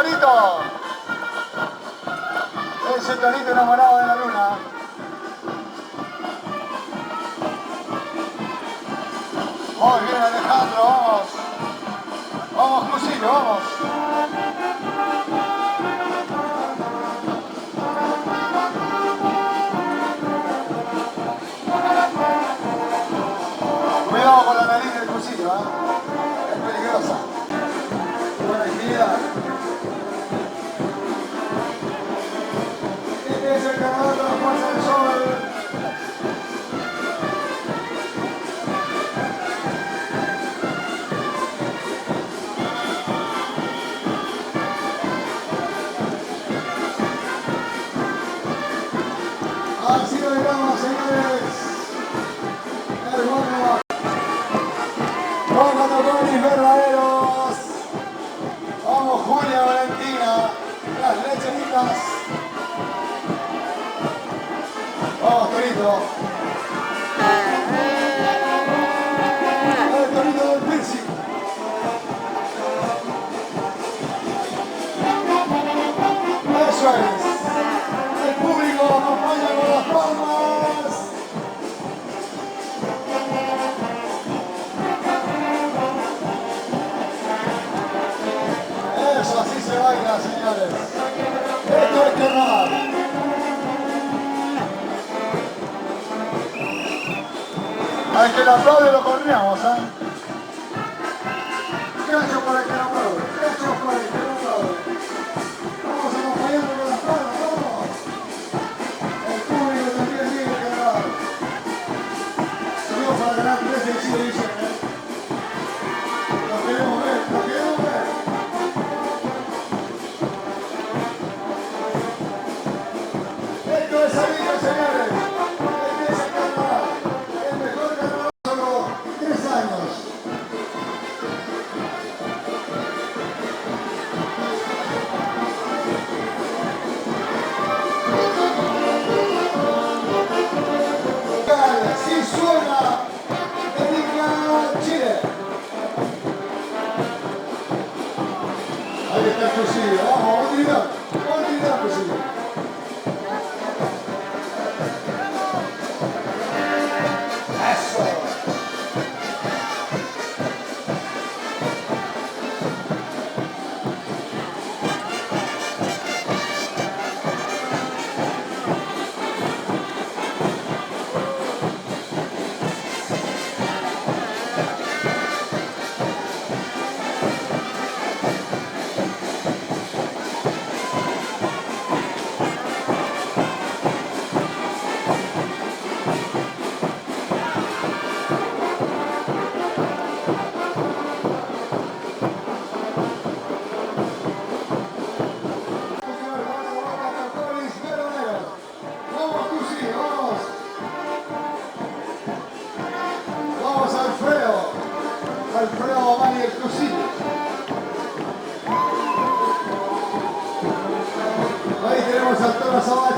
torito. Ese torito enamorado de la luna. Muy bien, Alejandro, vamos. Vamos, Cusillo, vamos. Cuidado con la nariz del Cusillo, ¿eh? Es peligrosa. Buena actividad. Este es el ganador de la Fuerza del Sol. Así lo llegamos, señores. Hermano. Vamos, Toconis verdaderos. Vamos, Julia Valentina. Las lecheritas. Vamos, Torito. El Torito del piercing. Eso es. El público acompaña con las palmas. Eso, así se baila, señores. Esto es carnaval. Al que lo aplaude lo corneamos, ¿eh? Cacho para el que lo aplaude. Cacho para el que lo aplaude. Vamos acompañando con las palmas, vamos. El público también sigue el carnaval. Saludos para el canal 13 de Chile, dice, ¿eh? Lo queremos ver, lo queremos ver. Esto es Sevilla, señores. Este es el carnaval. El mejor carnaval. Solo 3 años. Si suena, dedica Chile. Ahí está el Cusillo. Vamos, continuidad, Cusillo. Eso. Vamos, Cusillo, vamos. Vamos, Alfredo. Alfredo Mamani, el Cusillo. Ahí tenemos al Toro Zavala.